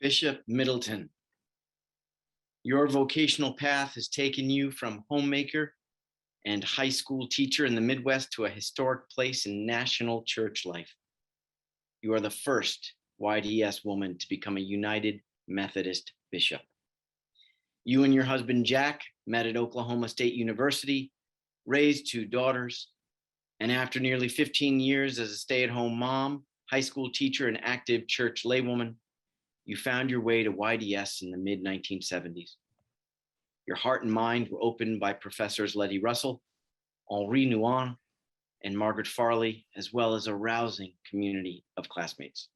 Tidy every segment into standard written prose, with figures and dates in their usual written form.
Bishop Middleton, your vocational path has taken you from homemaker and high school teacher in the Midwest to a historic place in national church life. You are the first YDS woman to become a United Methodist bishop. You and your husband, Jack, met at Oklahoma State University, raised two daughters, and after nearly 15 years as a stay-at-home mom, high school teacher, and active church laywoman, you found your way to YDS in the mid-1970s. Your heart and mind were opened by Professors Letty Russell, Henri Nouwen, and Margaret Farley, as well as a rousing community of classmates.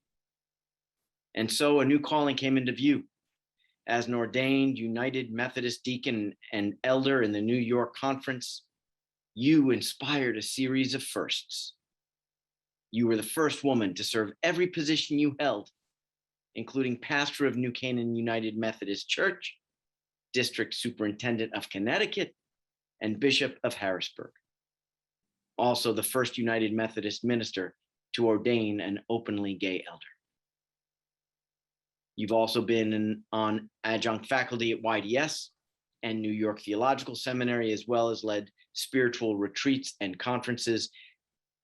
And so a new calling came into view. As an ordained United Methodist deacon and elder in the New York Conference, you inspired a series of firsts. You were the first woman to serve every position you held, including pastor of New Canaan United Methodist Church, district superintendent of Connecticut, and bishop of Harrisburg. Also the first United Methodist minister to ordain an openly gay elder. You've also been on adjunct faculty at YDS and New York Theological Seminary, as well as led spiritual retreats and conferences,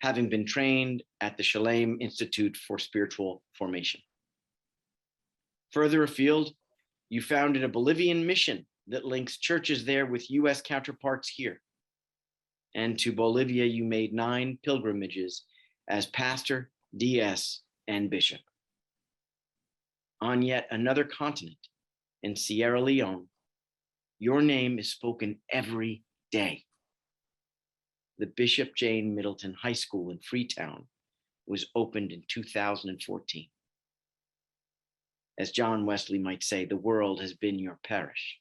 having been trained at the Shalem Institute for Spiritual Formation. Further afield, you founded a Bolivian mission that links churches there with US counterparts here. And to Bolivia, you made 9 pilgrimages as pastor, DS, and bishop. On yet another continent, in Sierra Leone, your name is spoken every day. The Bishop Jane Middleton High School in Freetown was opened in 2014. As John Wesley might say, the world has been your parish.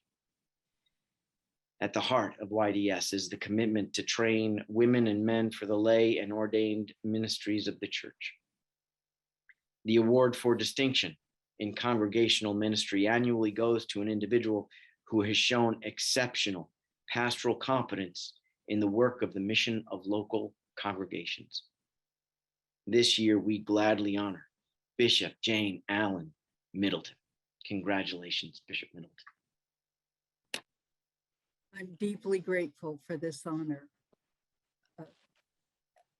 At the heart of YDS is the commitment to train women and men for the lay and ordained ministries of the church. The award for distinction in congregational ministry annually goes to an individual who has shown exceptional pastoral competence in the work of the mission of local congregations. This year, we gladly honor Bishop Jane Allen Middleton. Congratulations, Bishop Middleton. I'm deeply grateful for this honor.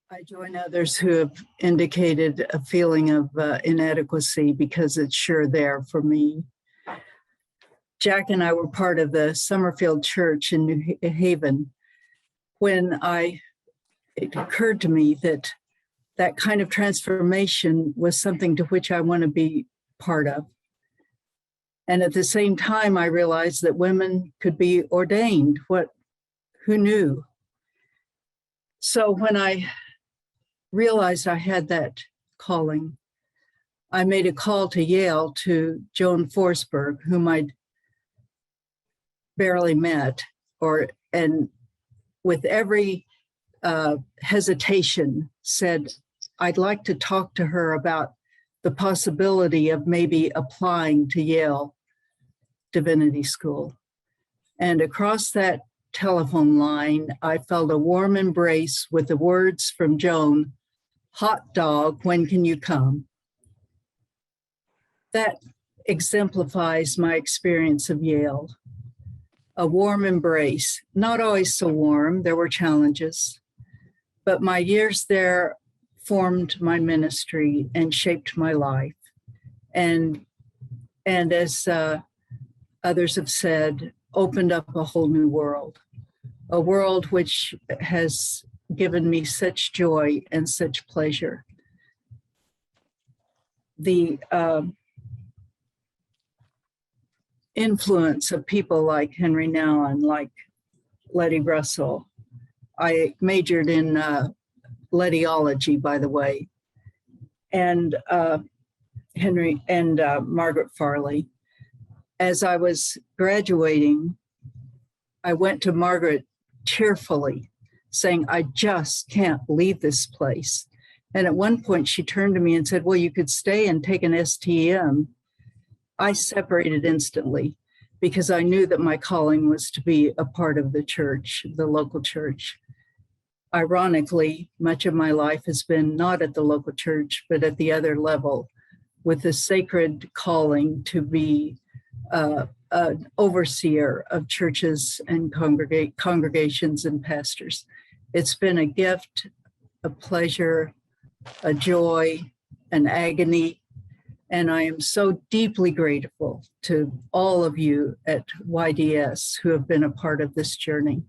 I join others who have indicated a feeling of inadequacy because it's sure there for me. Jack and I were part of the Summerfield Church in New Haven when it occurred to me that that kind of transformation was something to which I want to be part of. And at the same time, I realized that women could be ordained. Who knew? So when I realized I had that calling, I made a call to Yale to Joan Forsberg, whom I'd barely met, and with every hesitation said, I'd like to talk to her about the possibility of maybe applying to Yale Divinity School. And across that telephone line, I felt a warm embrace with the words from Joan, "Hot dog, when can you come?" That exemplifies my experience of Yale. A warm embrace, not always so warm, there were challenges, but my years there formed my ministry and shaped my life. And as others have said, opened up a whole new world, a world which has given me such joy and such pleasure. The influence of people like Henri Nouwen, like Letty Russell. I majored in Lettyology, by the way, and Henry and Margaret Farley. As I was graduating, I went to Margaret tearfully, saying, I just can't leave this place. And at one point she turned to me and said, well, you could stay and take an STM. I separated instantly because I knew that my calling was to be a part of the church, the local church. Ironically, much of my life has been not at the local church, but at the other level, with the sacred calling to be an overseer of churches and congregations and pastors. It's been a gift, a pleasure, a joy, an agony, and I am so deeply grateful to all of you at YDS who have been a part of this journey.